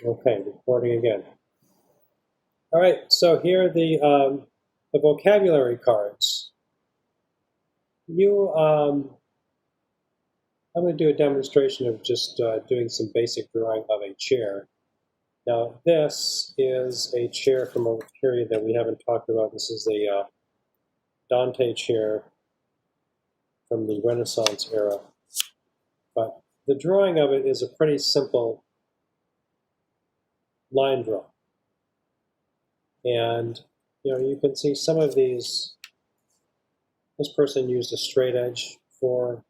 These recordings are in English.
Okay, recording again. All right, so here are the vocabulary cards. I'm going to do a demonstration of just doing some basic drawing of a chair. Now, this is a chair from a period that we haven't talked about. This is a Dante chair from the Renaissance era. But the drawing of it is a pretty simple line draw. And, you can see some of these. This person used a straight edge for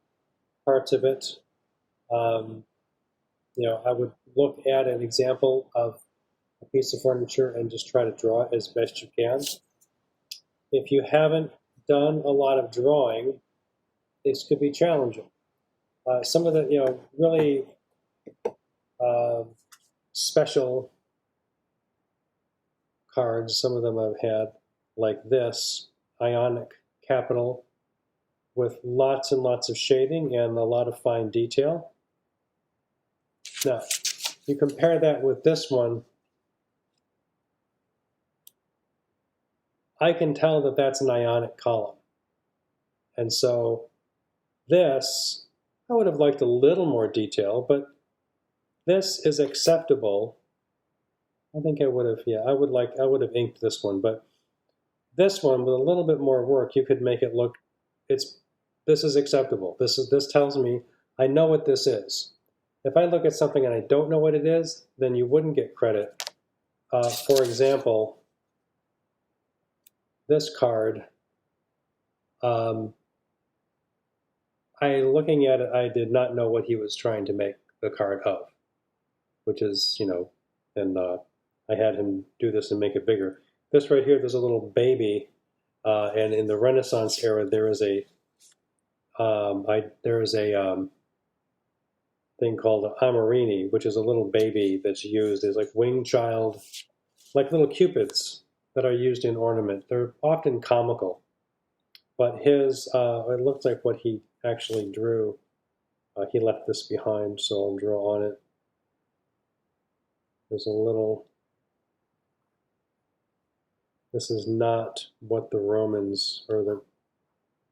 parts of it. I would look at an example of a piece of furniture and just try to draw it as best you can. If you haven't done a lot of drawing, this could be challenging. Some of the, really special cards, some of them I've had, like this, Ionic Capital, with lots and lots of shading and a lot of fine detail. Now, you compare that with this one, I can tell that that's an ionic column. And so this, I would have liked a little more detail, but this is acceptable. I think I would have, I would have inked this one, but this one with a little bit more work, you could make it look, this is acceptable. This tells me I know what this is. If I look at something and I don't know what it is, then you wouldn't get credit. For example, this card, looking at it, I did not know what he was trying to make the card of, which is, and I had him do this and make it bigger. This right here, there's a little baby, and in the Renaissance era, there is a thing called Amorini, which is a little baby that's used as like winged child, like little cupids that are used in ornament. They're often comical, but his, it looks like what he actually drew. He left this behind, so I'll draw on it. There's a little, this is not what the Romans, or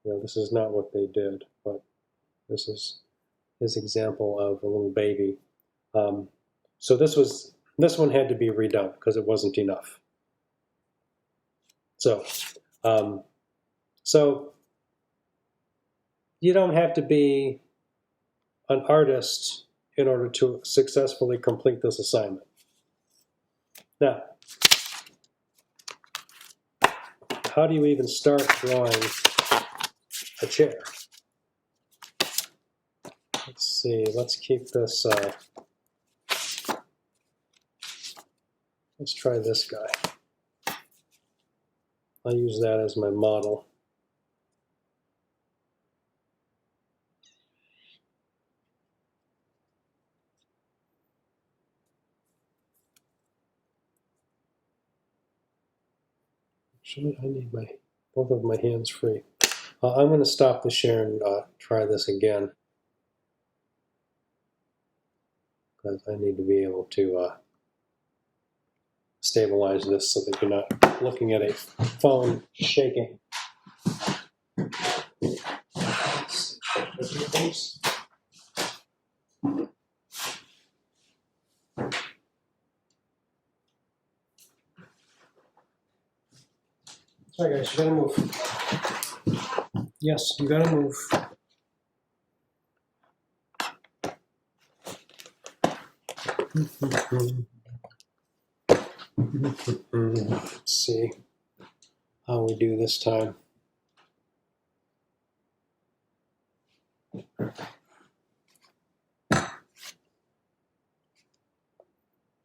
this is not what they did, but this is his example of a little baby. So this one had to be redone because it wasn't enough. So you don't have to be an artist in order to successfully complete this assignment. Now, how do you even start drawing a chair? Let's see, let's keep this, let's try this guy. I'll use that as my model. Actually, I need both of my hands free. I'm going to stop the share and try this again, because I need to be able to stabilize this so that you're not looking at a phone shaking. Sorry guys, you gotta move. Yes, you gotta move. Let's see how we do this time.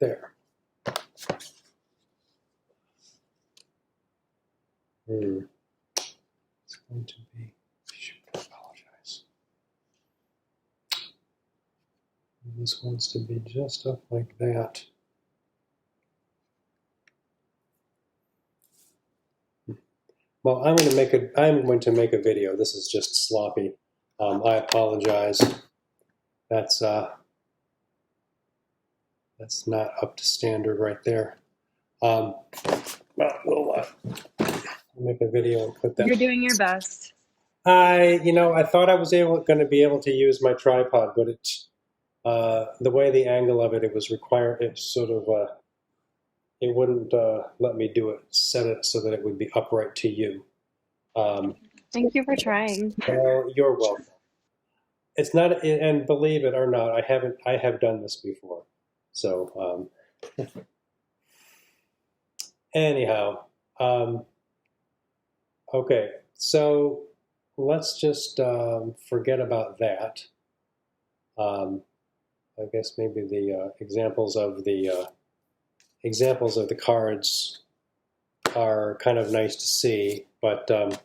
There. It's going to be, shoot, I apologize. This wants to be just up like that. Well, I'm going to make a video. This is just sloppy. I apologize. That's That's not up to standard right there. Well, we'll make a video and put that. You're doing your best. I thought I was going to be able to use my tripod, but the way the angle of it was required, it sort of, it wouldn't let me do it, set it so that it would be upright to you. Thank you for trying. You're welcome. It's not, and believe it or not, I have done this before. So, anyhow, okay, so let's just forget about that. I guess maybe the examples of the cards are kind of nice to see, but the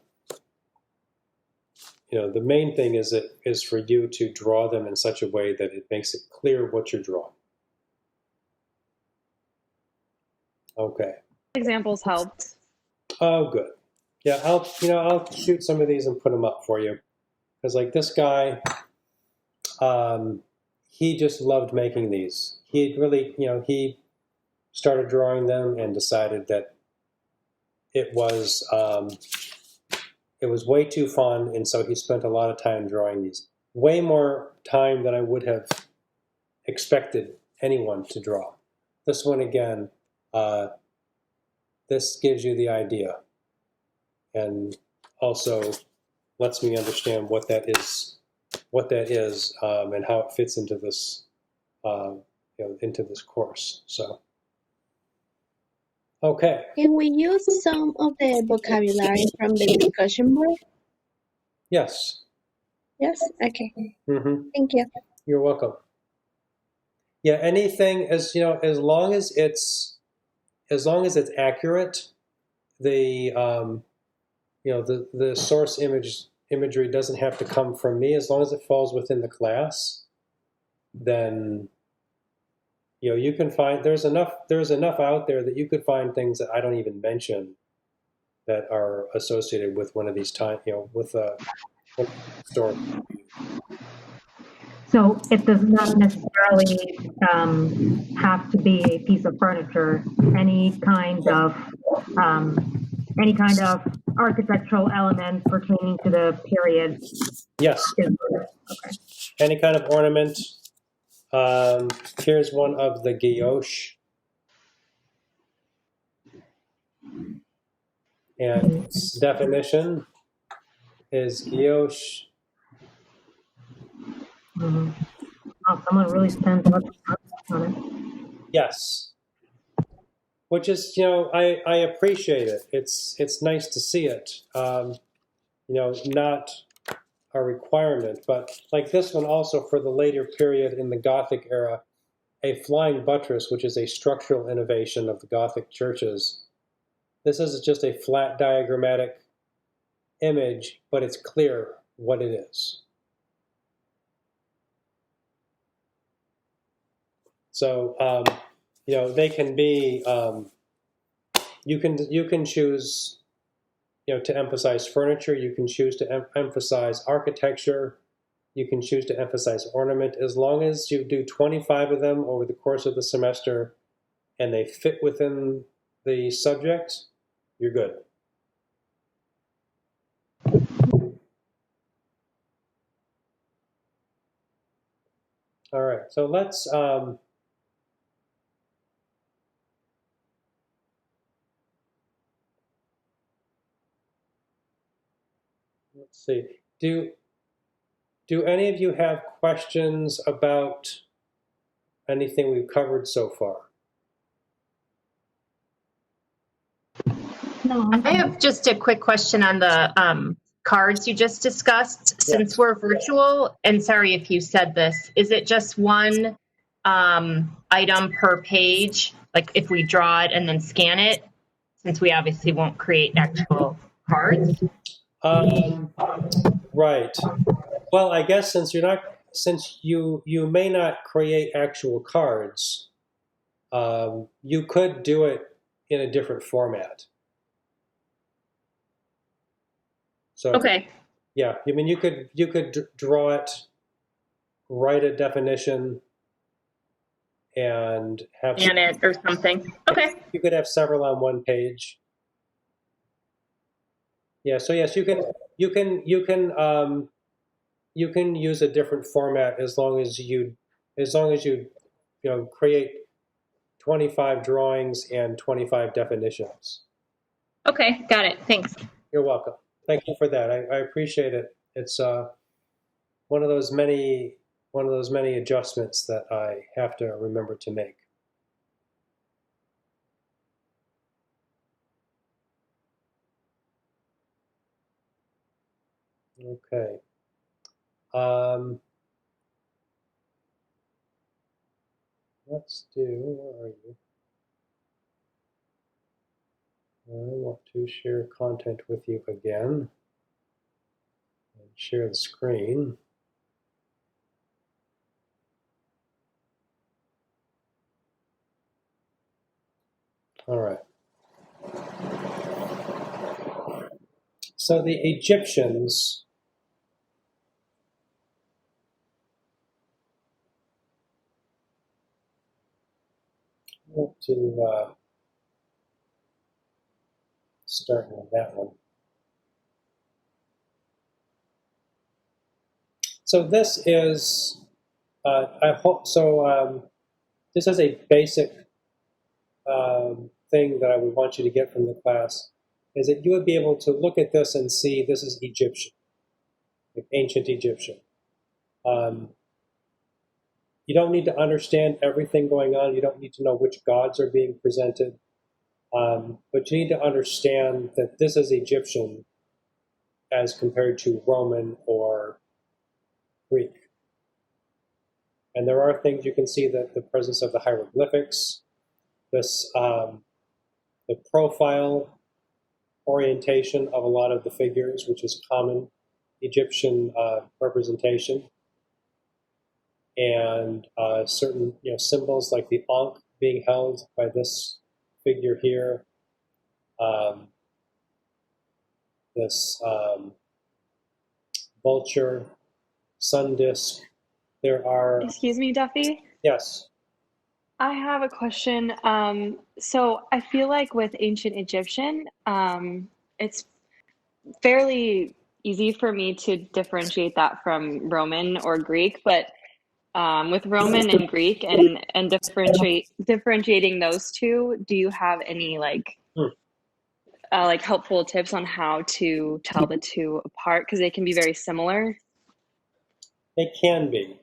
main thing is for you to draw them in such a way that it makes it clear what you're drawing. Okay. Examples helped. Oh, good. Yeah, I'll shoot some of these and put them up for you, because like this guy, he just loved making these. He really, he started drawing them and decided that it was way too fun, and so he spent a lot of time drawing these. Way more time than I would have expected anyone to draw. This one again, this gives you the idea, and also lets me understand what that is, and how it fits into this, into this course. So, okay. Can we use some of the vocabulary from the discussion board? Yes. Yes. Okay. Mm-hmm. Thank you. You're welcome. Yeah, anything as long as it's accurate, the the source imagery doesn't have to come from me. As long as it falls within the class, then you can find there's enough out there that you could find things that I don't even mention that are associated with one of these with a story. So it does not necessarily have to be a piece of furniture. Any kind of architectural element pertaining to the period. Yes. Okay. Any kind of ornament. Here's one of the guilloche. And its definition is guilloche. Mm-hmm. Wow, someone really spends much time on it. Yes. Which is, I appreciate it. It's nice to see it. Not a requirement, but like this one also for the later period in the Gothic era, a flying buttress, which is a structural innovation of the Gothic churches. This is just a flat diagrammatic image, but it's clear what it is. So, they can be, you can choose, to emphasize furniture. You can choose to emphasize architecture. You can choose to emphasize ornament. As long as you do 25 of them over the course of the semester and they fit within the subject, you're good. All right, so let's see. Do any of you have questions about anything we've covered so far? No, I have just a quick question on the cards you just discussed. Since we're virtual, and sorry if you said this, is it just one item per page? Like if we draw it and then scan it, since we obviously won't create actual cards? Right. Well, I guess since you may not create actual cards, you could do it in a different format. So okay. Yeah, I mean you could draw it, write a definition, and have Scan it or something. Okay. you could have several on one page. Yeah. So yes, you can use a different format as long as you create 25 drawings and 25 definitions. Okay, got it. Thanks. You're welcome. Thank you for that. I appreciate it. It's one of those many adjustments that I have to remember to make. Okay. Let's do, where are you? I want to share content with you again and share the screen. All right. So the Egyptians to start with that one. So this is, I hope so. This is a basic thing that I would want you to get from the class, is that you would be able to look at this and see this is Egyptian, like ancient Egyptian. You don't need to understand everything going on. You don't need to know which gods are being presented. But you need to understand that this is Egyptian as compared to Roman or Greek. And there are things you can see, that the presence of the hieroglyphics, this the profile orientation of a lot of the figures, which is common Egyptian representation, and certain symbols like the Ankh being held by this figure here, this vulture, sun disk. There are. Excuse me, Duffy. Yes. I have a question. So I feel like with ancient Egyptian, it's fairly easy for me to differentiate that from Roman or Greek, but with Roman and Greek and differentiating those two, do you have any like helpful tips on how to tell the two apart? Because they can be very similar. They can be.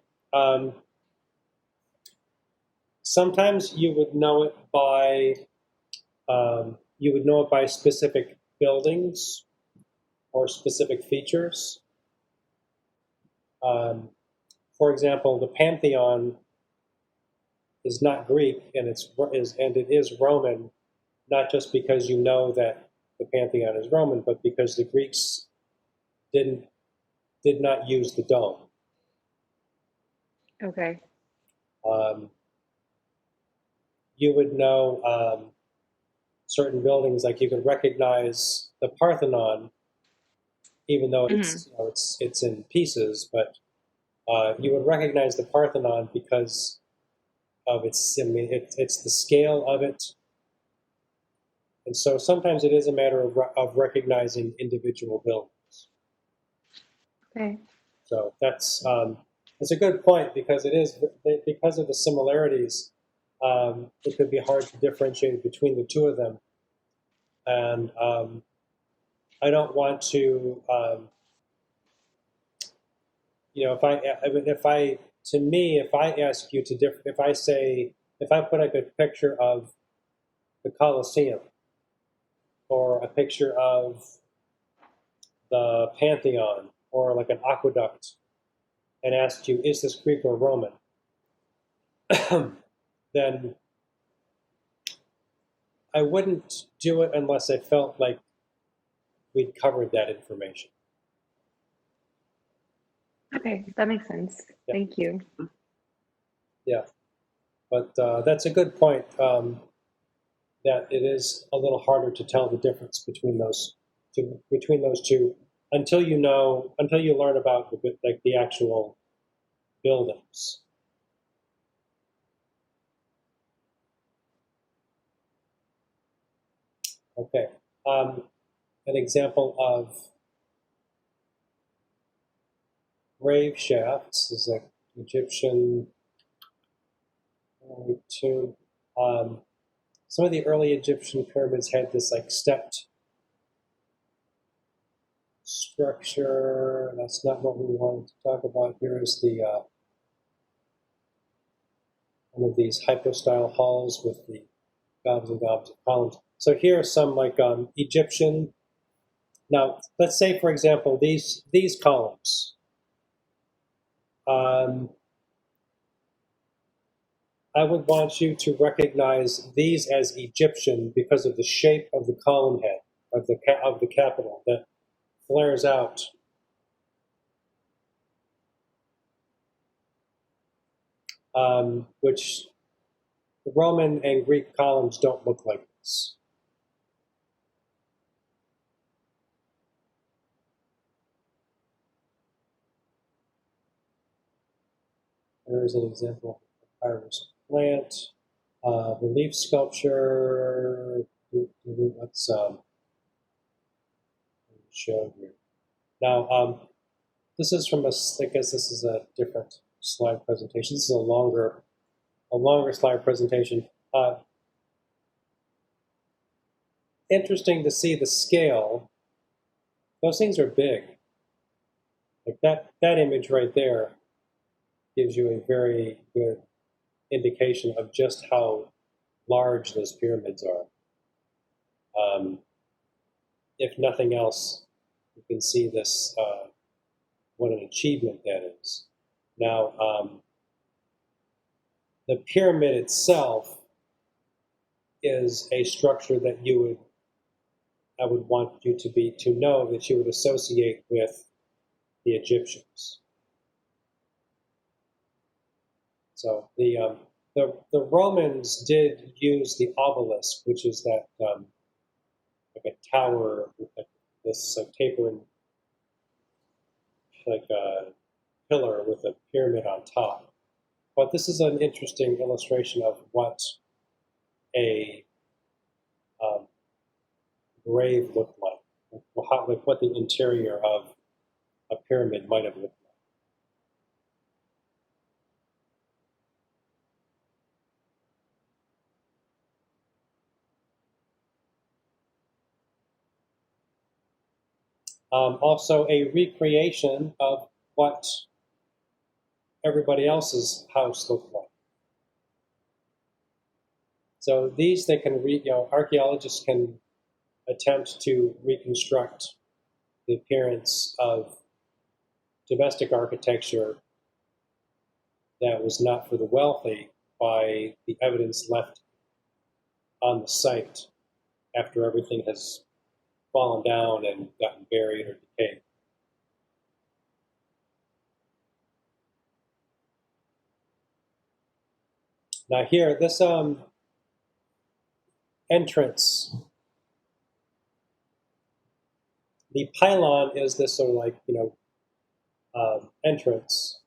Sometimes you would know it by specific buildings or specific features. For example, the Pantheon is not Greek, and it is Roman, not just because you know that the Pantheon is Roman, but because the Greeks did not use the dome. Okay. You would know certain buildings, like you could recognize the Parthenon, even though it's in pieces, but you would recognize the Parthenon because of its. I mean, it's the scale of it, and so sometimes it is a matter of recognizing individual buildings. Okay. So that's a good point, because it is because of the similarities. It could be hard to differentiate between the two of them, and I don't want to. If I ask you to if I put like a picture of the Colosseum or a picture of the Pantheon or like an aqueduct, and asked you, is this Greek or Roman? Then I wouldn't do it unless I felt like we'd covered that information. Okay, that makes sense. Yeah. Thank you. Yeah, but that's a good point, that it is a little harder to tell the difference between those two until you learn about the actual buildings. Okay. An example of grave shafts is like Egyptian tomb. Some of the early Egyptian pyramids had this like stepped structure. That's not what we wanted to talk about. Here is the one of these hypostyle halls with the gobs and gobs of columns. So here are some like Egyptian. Now, let's say, for example, these columns. I would want you to recognize these as Egyptian because of the shape of the column head of the capital that flares out. Which the Roman and Greek columns don't look like this. There's an example of papyrus plant, relief sculpture. Let's show here. Now, this is from I guess this is a different slide presentation. This is a longer slide presentation. Interesting to see the scale. Those things are big. Like that image right there gives you a very good indication of just how large those pyramids are. If nothing else, you can see this, what an achievement that is. Now, the pyramid itself is a structure that I would want you to know that you would associate with the Egyptians. So the Romans did use the obelisk, which is that like a tower with this tapering, like a pillar with a pyramid on top. But this is an interesting illustration of what a grave looked like, like what the interior of a pyramid might have looked like. Also, a recreation of what everybody else's house looked like. So these archaeologists can attempt to reconstruct the appearance of domestic architecture that was not for the wealthy by the evidence left on the site after everything has fallen down and gotten buried or decayed. Now here, this entrance, the pylon is this sort of like, entrance.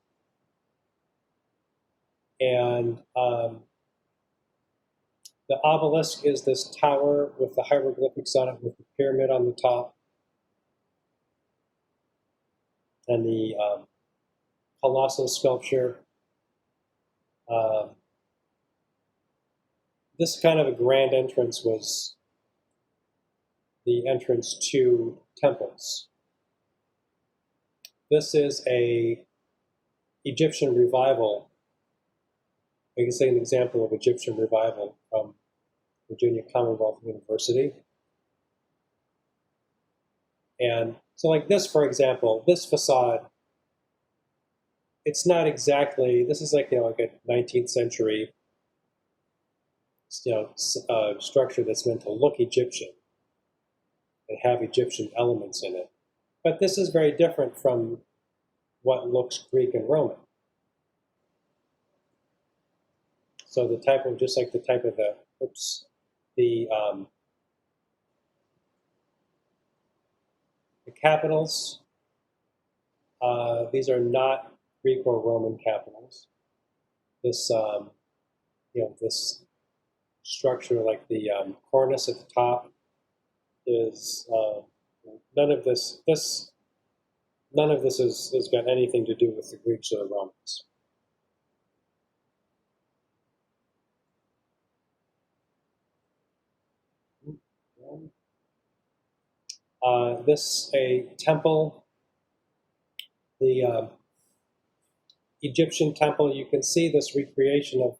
And the obelisk is this tower with the hieroglyphics on it with the pyramid on the top. And the colossal sculpture. This kind of a grand entrance was the entrance to temples. This is a Egyptian revival. I can say an example of Egyptian revival from Virginia Commonwealth University. And so like this, for example, this facade, it's not exactly, this is like, like a 19th century, structure that's meant to look Egyptian and have Egyptian elements in it. But this is very different from what looks Greek and Roman. So the type of, just like the type of the capitals, these are not Greek or Roman capitals. This, this structure, like the cornice at the top, is none of this has got anything to do with the Greeks or the Romans. This a temple, the Egyptian temple. You can see this recreation of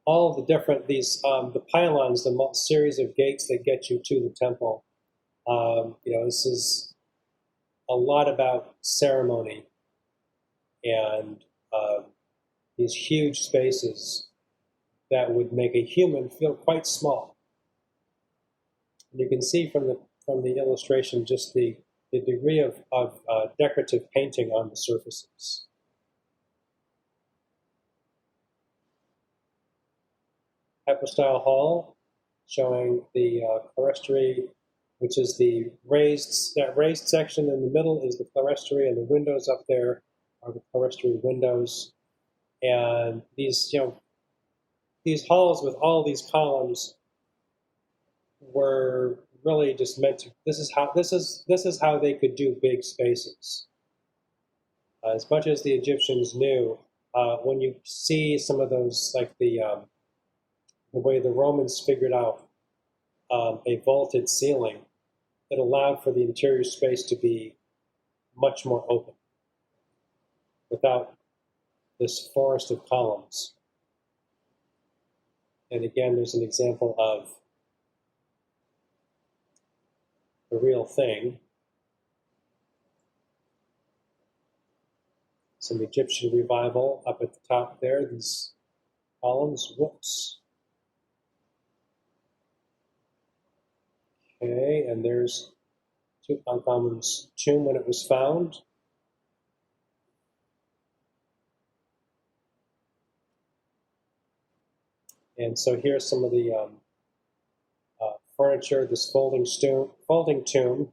all the different the pylons, the series of gates that get you to the temple. This is a lot about ceremony and these huge spaces that would make a human feel quite small. And you can see from the illustration just the degree of decorative painting on the surfaces. Hypostyle hall, showing the clerestory, which is the raised section in the middle is the clerestory, and the windows up there are the clerestory windows. And these halls with all these columns were really just meant to. This is how they could do big spaces. As much as the Egyptians knew, when you see some of those, like the way the Romans figured out a vaulted ceiling, it allowed for the interior space to be much more open without this forest of columns. And again, there's an example of the real thing. Some Egyptian revival up at the top there, these columns. Whoops. Okay, and there's Tutankhamun's tomb when it was found. And so here's some of the furniture, this folding tomb,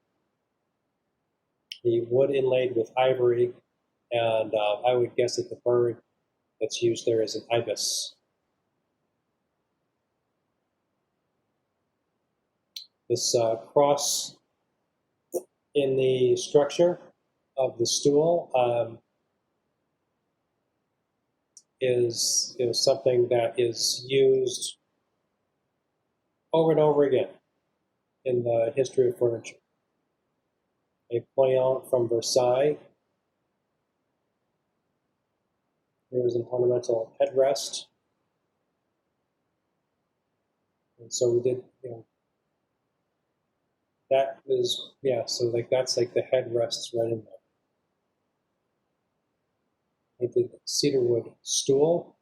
the wood inlaid with ivory, and I would guess that the bird that's used there is an ibis. This cross in the structure of the stool is something that is used over and over again in the history of furniture. A pliant from Versailles. Here's an ornamental headrest. And so we did, that is, so that's like the headrests right in there. I did cedarwood stool.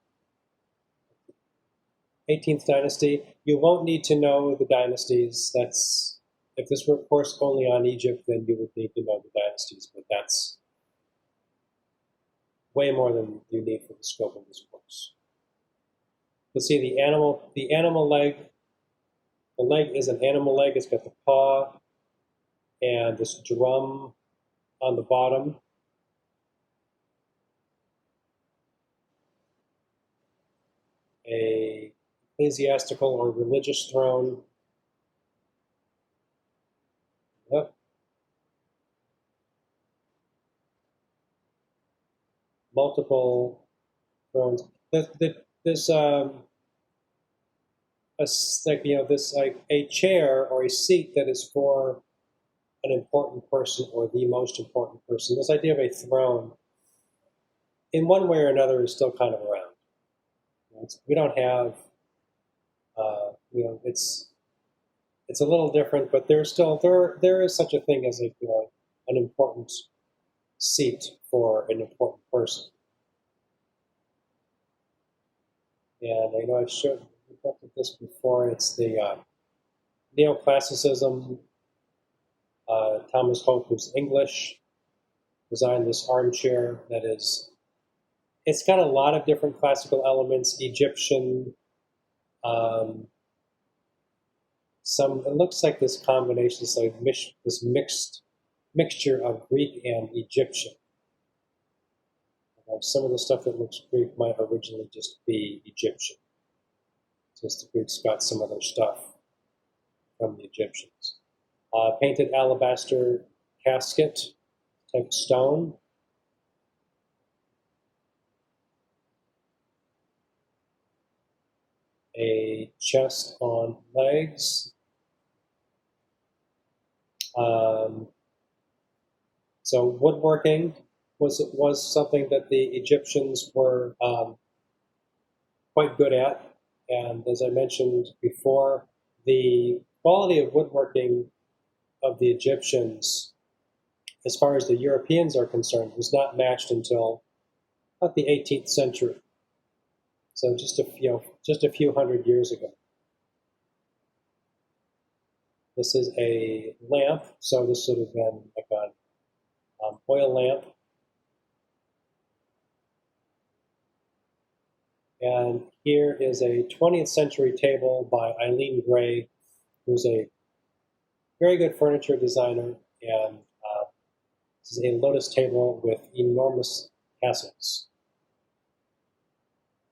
18th dynasty. You won't need to know the dynasties. If this were a course only on Egypt, then you would need to know the dynasties, but that's way more than you need for the scope of this course. You'll see the animal leg. The leg is an animal leg. It's got the paw and this drum on the bottom. A ecclesiastical or religious throne. Yep. Multiple thrones. This a chair or a seat that is for an important person or the most important person. This idea of a throne, in one way or another, is still kind of around. We don't have, it's a little different, but there's still there is such a thing as an important seat for an important person. And I know I've looked at this before. It's the neoclassicism. Thomas Hope, who's English, designed this armchair that is. It's got a lot of different classical elements, Egyptian. It looks like this combination, this mixture of Greek and Egyptian. Some of the stuff that looks Greek might originally just be Egyptian. Since the Greeks got some of their stuff from the Egyptians. painted alabaster casket type stone. A chest on legs. So woodworking was something that the Egyptians were quite good at. And as I mentioned before, the quality of woodworking of the Egyptians, as far as the Europeans are concerned, was not matched until about the 18th century. So just a few hundred years ago. This is a lamp, so this would have been like an oil lamp. And here is a 20th century table by Eileen Gray, who's a very good furniture designer. And this is a lotus table with enormous tassels.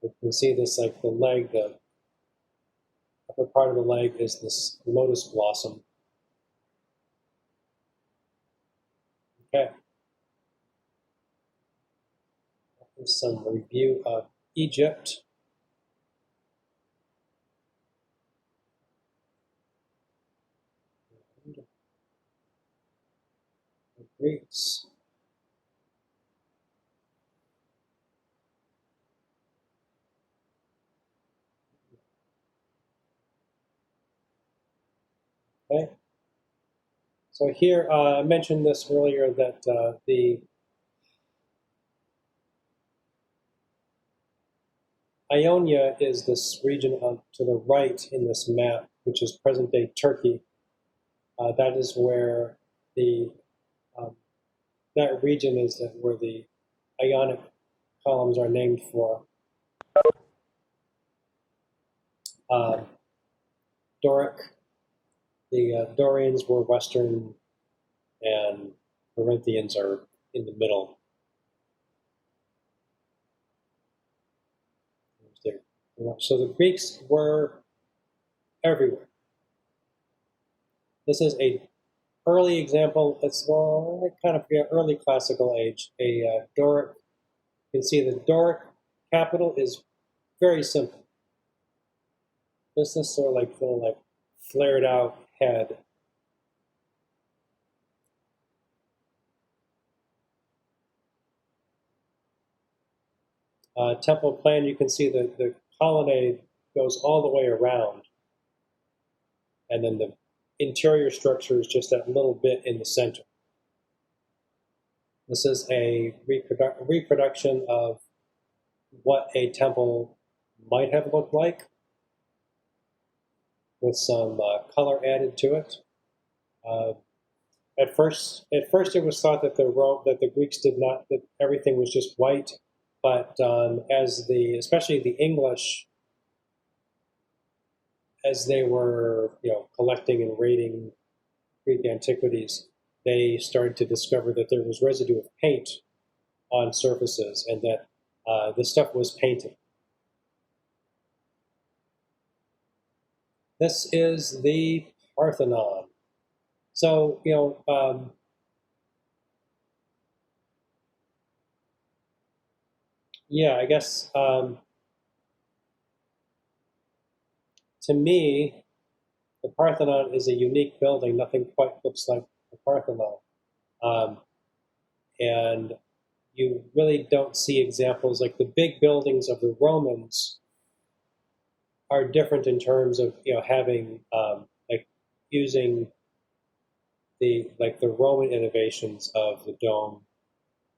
You can see this, like the leg, the upper part of the leg is this lotus blossom. Okay. Here's some review of Egypt. The Greeks. Okay. So here, I mentioned this earlier that the Ionia is this region to the right in this map, which is present-day Turkey. That is where that region is where the Ionic columns are named for. Doric. The Dorians were Western, and Corinthians are in the middle. So the Greeks were everywhere. This is a early example. It's kind of early classical age. A Doric. You can see the Doric capital is very simple. This is sort of like little like flared out head. Temple plan, you can see the colonnade goes all the way around. And then the interior structure is just that little bit in the center. This is a reproduction of what a temple might have looked like, with some color added to it. At first, it was thought that the Greeks did not, that everything was just white. But especially the English, as they were, collecting and raiding Greek antiquities, they started to discover that there was residue of paint on surfaces, and that the stuff was painted. This is the Parthenon. So, yeah, I guess to me, the Parthenon is a unique building. Nothing quite looks like the Parthenon. And you really don't see examples like the big buildings of the Romans are different in terms of having using the Roman innovations of the dome,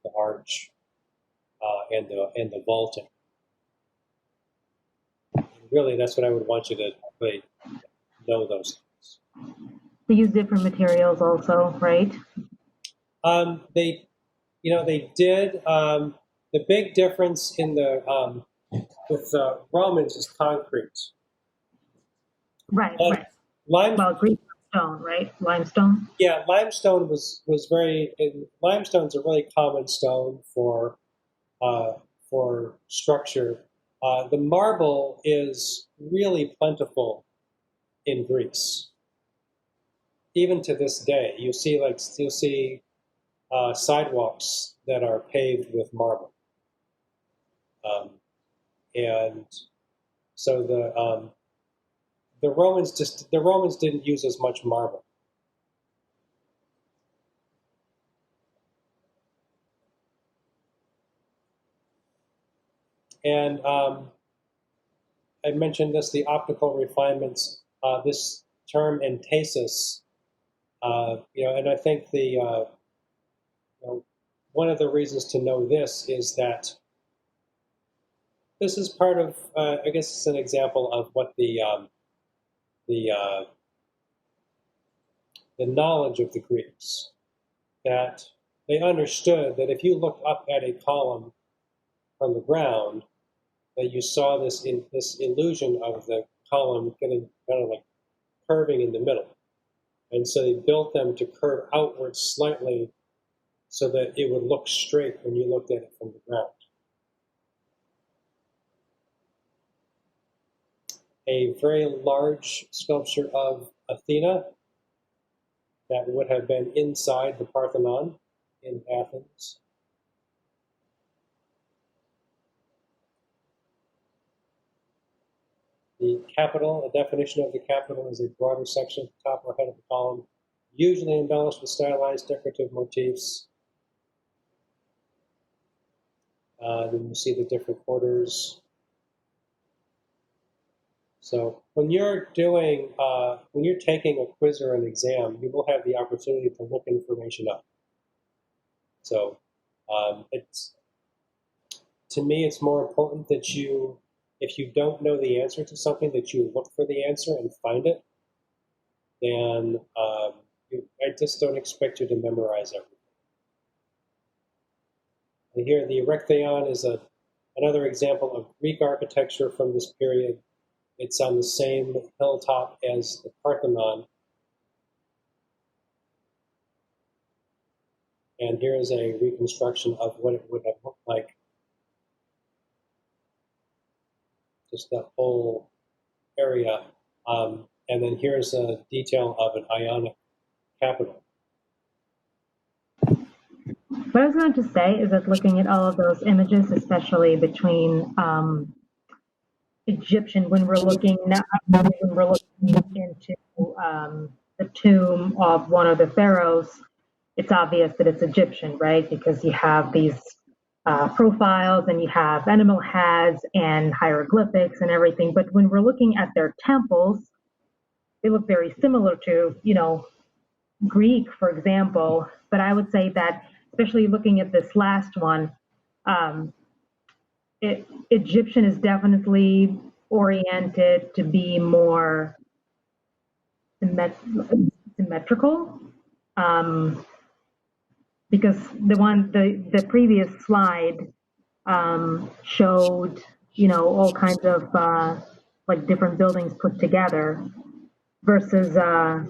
the arch, and the vaulting. And really, that's what I would want you to really know those things. They use different materials also, right? They did. The big difference in with the Romans is concrete. Right. Well, Greek stone, right? Limestone. Yeah, limestone was very. Limestone's a really common stone for structure. The marble is really plentiful in Greece. even to this day, you'll see sidewalks that are paved with marble, and so the Romans didn't use as much marble. And I mentioned this, the optical refinements, this term entasis, and I think one of the reasons to know this is that this is part of, I guess it's an example of what the knowledge of the Greeks, that they understood that if you looked up at a column from the ground, that you saw this illusion of the column getting kind of like curving in the middle. And so they built them to curve outwards slightly so that it would look straight when you looked at it from the ground. A very large sculpture of Athena that would have been inside the Parthenon in Athens. The Capitol, a definition of the Capitol is a broader section at the top or head of the column, usually embellished with stylized decorative motifs. Then you see the different quarters. So when you're taking a quiz or an exam, you will have the opportunity to look information up. So to me, it's more important that if you don't know the answer to something, that you look for the answer and find it. And I just don't expect you to memorize everything. And here, the Erechtheion is another example of Greek architecture from this period. It's on the same hilltop as the Parthenon. And here is a reconstruction of what it would have looked like. Just that whole area. And then here's a detail of an Ionic capital. What I was going to say is that looking at all of those images, especially between Egyptian, when we're looking into the tomb of one of the pharaohs, it's obvious that it's Egyptian, right? Because you have these profiles and you have animal heads and hieroglyphics and everything. But when we're looking at their temples, they look very similar to, Greek, for example. But I would say that, especially looking at this last one, Egyptian is definitely oriented to be more symmetrical, because the previous slide showed all kinds of like different buildings put together versus a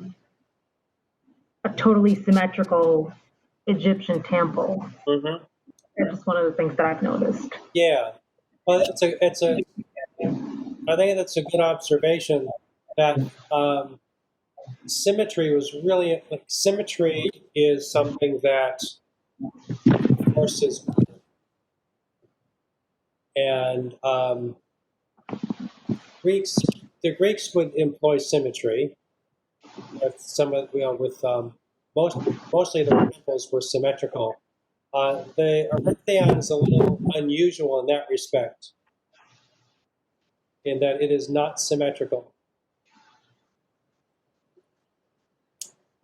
totally symmetrical Egyptian temple. Mm-hmm. That's just one of the things that I've noticed. Yeah, well, I think that's a good observation. That symmetry is something that, of course, is, and the Greeks would employ symmetry. Mostly the temples were symmetrical. The Erechtheion is a little unusual in that respect, in that it is not symmetrical.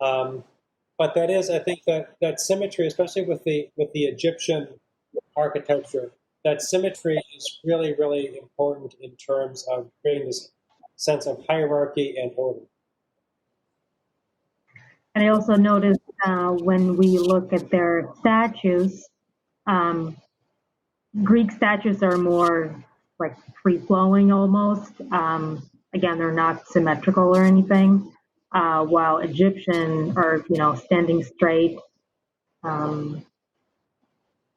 But that is, I think that symmetry, especially with the Egyptian architecture, that symmetry is really, really important in terms of creating this sense of hierarchy and order. And I also noticed when we look at their statues, Greek statues are more like free-flowing almost. Again, they're not symmetrical or anything, while Egyptian are, standing straight,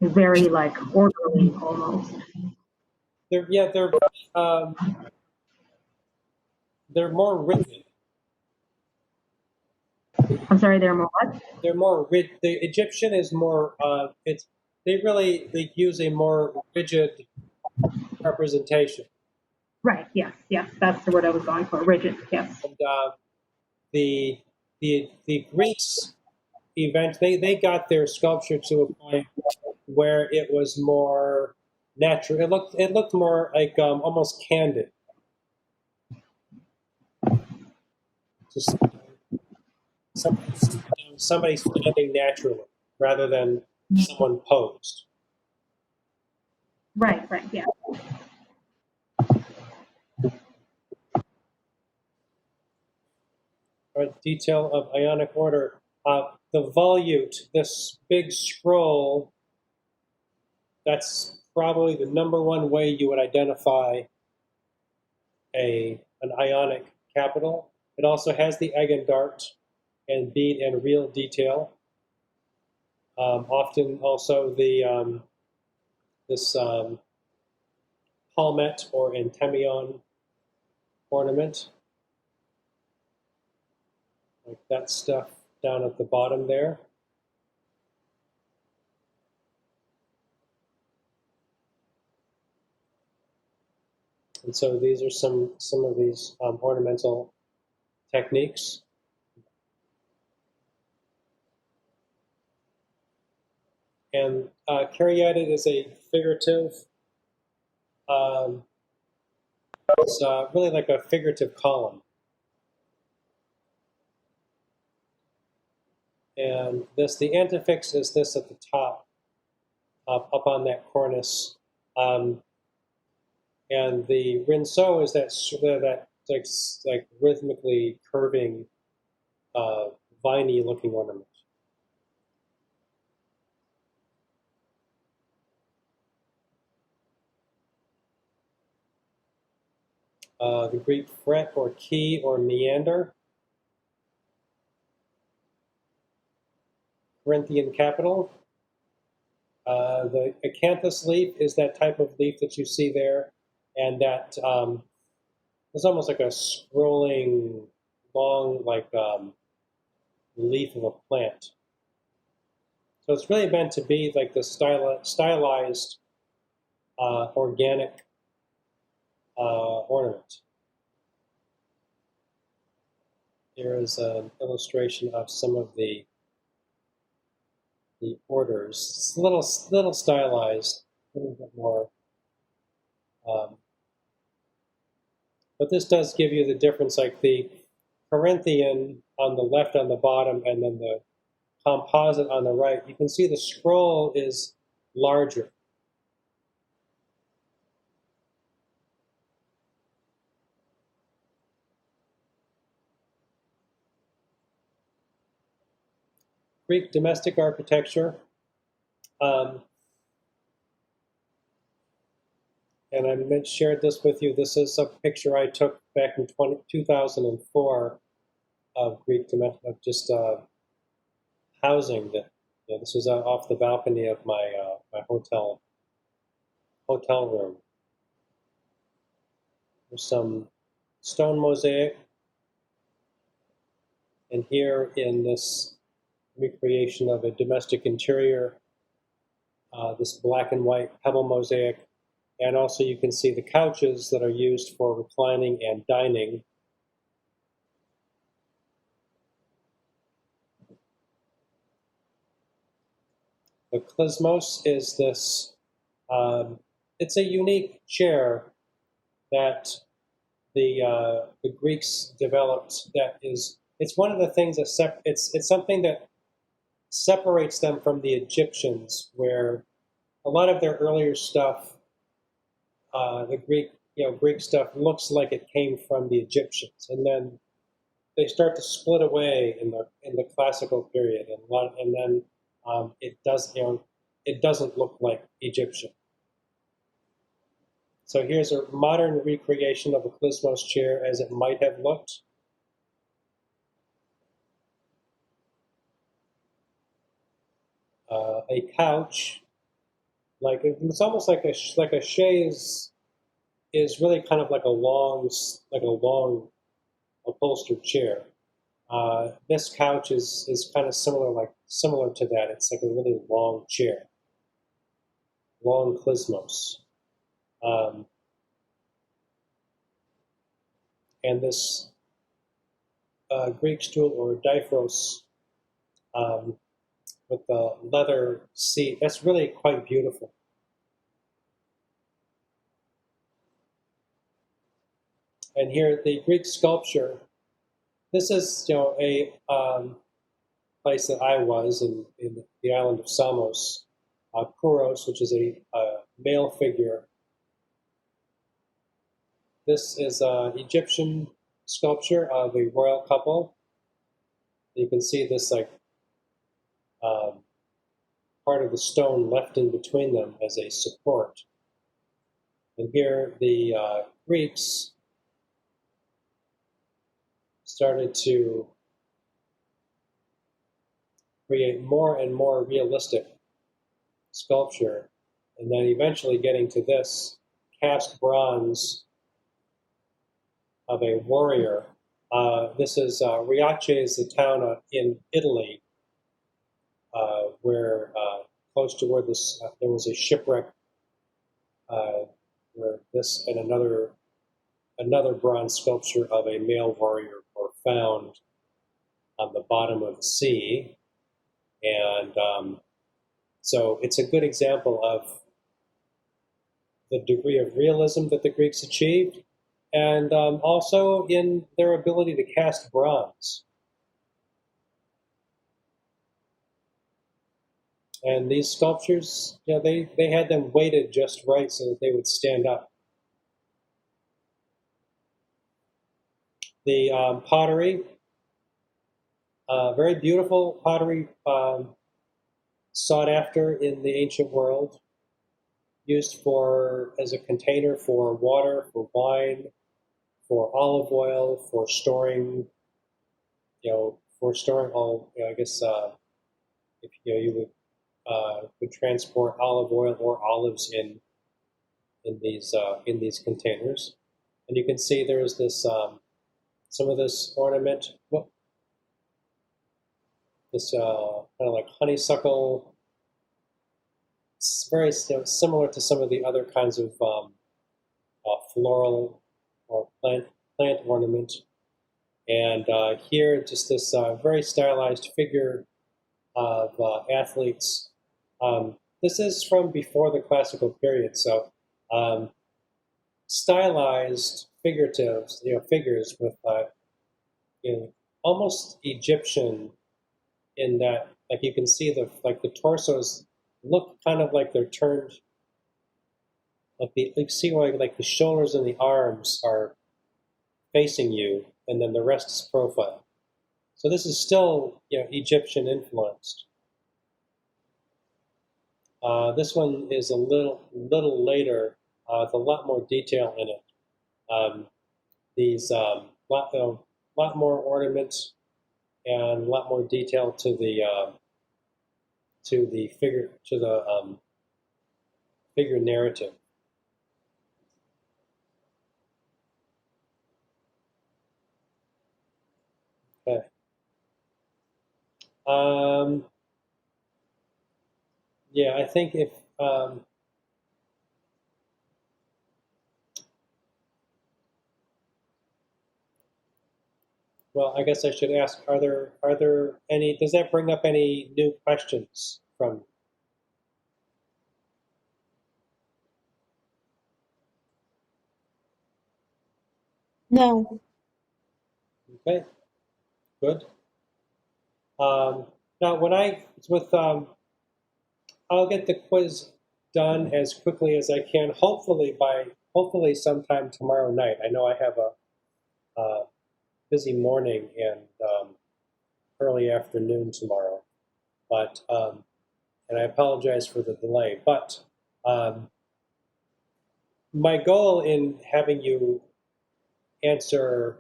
very like orderly almost. They're more rigid. The I'm sorry, they're more what? They're more the Egyptian is more they use a more rigid representation. Right, yes, that's the word I was going for, rigid, yes. And the Greeks they got their sculpture to a point where it was more natural. It looked more like almost candid. Just somebody standing naturally rather than someone posed. Right, yeah. Detail of Ionic order. The volute, this big scroll, that's probably the number one way you would identify an Ionic capital. It also has the egg and dart and bead and real detail. Often also this palmette or enthymemon ornament, like that stuff down at the bottom there. And so these are some of these ornamental techniques. And caryatid is a figurative, it's really like a figurative column. And the antefix is this at the top, up on that cornice. And the rinceau is that like rhythmically curving, viney looking ornament. The Greek fret or key or meander. Corinthian capital. The acanthus leaf is that type of leaf that you see there, and that is almost like a scrolling, long, leaf of a plant. So it's really meant to be like the stylized, organic ornament. Here is an illustration of some of the orders. It's a little stylized, a little bit more. But this does give you the difference, like the Corinthian on the left on the bottom, and then the composite on the right. You can see the scroll is larger. Greek domestic architecture. And I shared this with you. This is a picture I took back in 2004 of Greek domestic, of just housing. This was off the balcony of my my hotel room. There's some stone mosaic, and here in this recreation of a domestic interior, this black and white pebble mosaic, and also you can see the couches that are used for reclining and dining. The klizmos is this, it's a unique chair that the Greeks developed. It's one of the things that it's something that separates them from the Egyptians, where a lot of their earlier stuff, the Greek stuff looks like it came from the Egyptians, and then they start to split away in the classical period, and then it doesn't look like Egyptian. So here's a modern recreation of a klizmos chair as it might have looked. A couch, it's almost like a chaise is really kind of like a long upholstered chair. This couch is kind of similar to that. It's like a really long chair, long klysmos. And this Greek stool or diphros with the leather seat, that's really quite beautiful. And here, the Greek sculpture. This is, a place that I was in the island of Samos, Kouros, which is a male figure. This is an Egyptian sculpture of a royal couple. You can see this part of the stone left in between them as a support. And here the Greeks started to create more and more realistic sculpture, and then eventually getting to this cast bronze of a warrior. This is Riace, is the town in Italy, where close to where this there was a shipwreck, where this and another bronze sculpture of a male warrior were found on the bottom of the sea. And so it's a good example of the degree of realism that the Greeks achieved, and also in their ability to cast bronze. And these sculptures, they had them weighted just right so that they would stand up. The pottery, very beautiful pottery, sought after in the ancient world, used as a container for water, for wine, for olive oil, for storing, all. I guess if you would transport olive oil or olives in these containers, and you can see there's this some of this ornament. This kind of like honeysuckle. It's very similar to some of the other kinds of floral or plant ornament. And here, just this very stylized figure of athletes. This is from before the classical period, so stylized figures with almost Egyptian, in that, like, you can see the torsos look kind of like they're turned, you see like the shoulders and the arms are facing you, and then the rest is profile. So this is still Egyptian influenced. This one is a little later, with a lot more detail in it. These lot more ornaments and a lot more detail to the figure, to the figure narrative. Okay. Yeah, I think if well, I guess I should ask: Are there any? Does that bring up any new questions from? No. Okay, good. Now, when I'll get the quiz done as quickly as I can. Hopefully sometime tomorrow night. I know I have a busy morning and early afternoon tomorrow, but and I apologize for the delay. But my goal in having you answer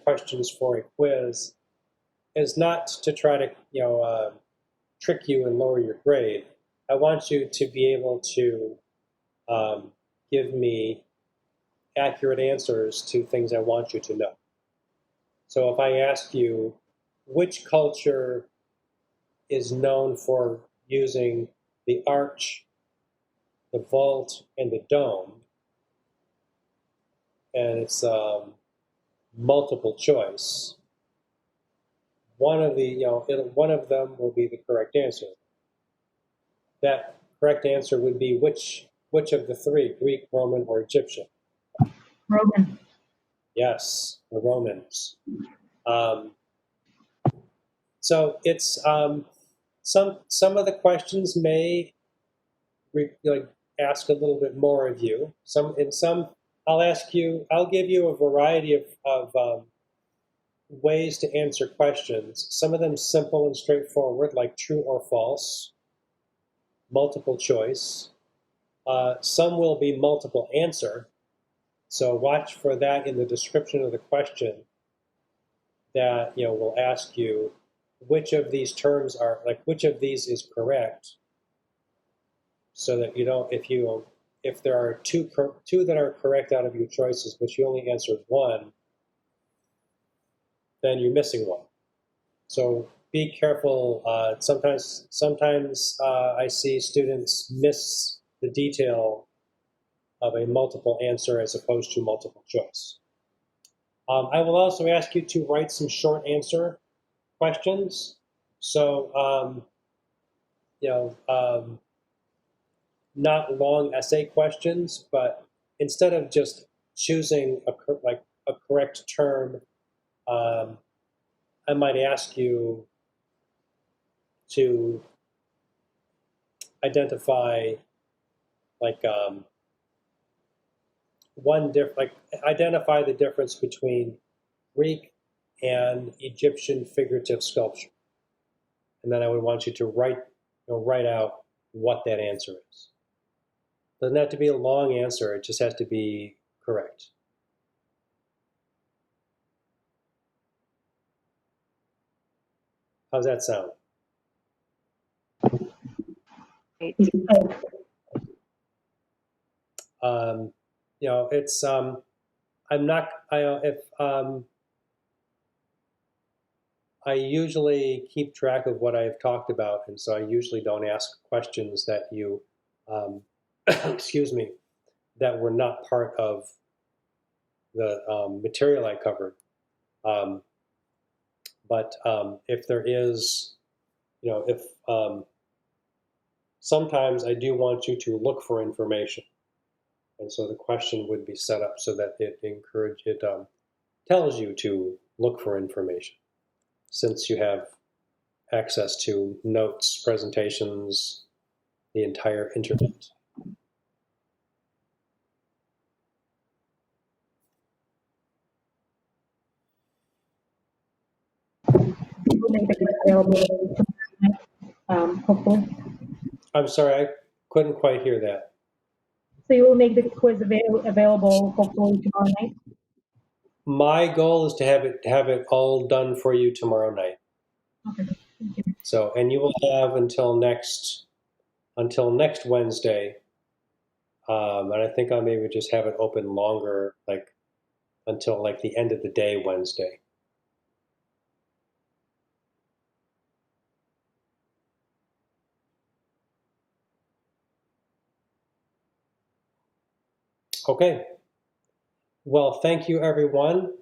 questions for a quiz is not to try to trick you and lower your grade. I want you to be able to give me accurate answers to things I want you to know. So if I ask you, which culture is known for using the arch, the vault, and the dome, and it's multiple choice, one of them will be the correct answer. That correct answer would be which of the three, Greek, Roman, or Egyptian? Roman. Yes, the Romans. So it's some of the questions may ask a little bit more of you. I'll give you a variety of ways to answer questions. Some of them simple and straightforward, like true or false, multiple choice. Some will be multiple answer. So watch for that in the description of the question that will ask you which of these terms are, which of these is correct, so that if there are two that are correct out of your choices, but you only answered one, then you're missing one. So be careful. Sometimes I see students miss the detail of a multiple answer as opposed to multiple choice. I will also ask you to write some short answer questions. So, not long essay questions, but instead of just choosing a correct term, I might ask you to identify identify the difference between Greek and Egyptian figurative sculpture, and then I would want you to write out what that answer is. Doesn't have to be a long answer; it just has to be correct. How's that sound? Great. It's I usually keep track of what I've talked about, and so I usually don't ask questions that you, excuse me, that were not part of the material I covered. But if there is, sometimes I do want you to look for information. And so the question would be set up so that it tells you to look for information, since you have access to notes, presentations, the entire internet. We'll make it available hopefully. I'm sorry, I couldn't quite hear that. So you will make the quiz available hopefully tomorrow night? My goal is to have it all done for you tomorrow night. Okay, thank you. So, and you will have until next Wednesday, and I think I'll maybe just have it open longer, until the end of the day Wednesday. Okay. Well, thank you, everyone.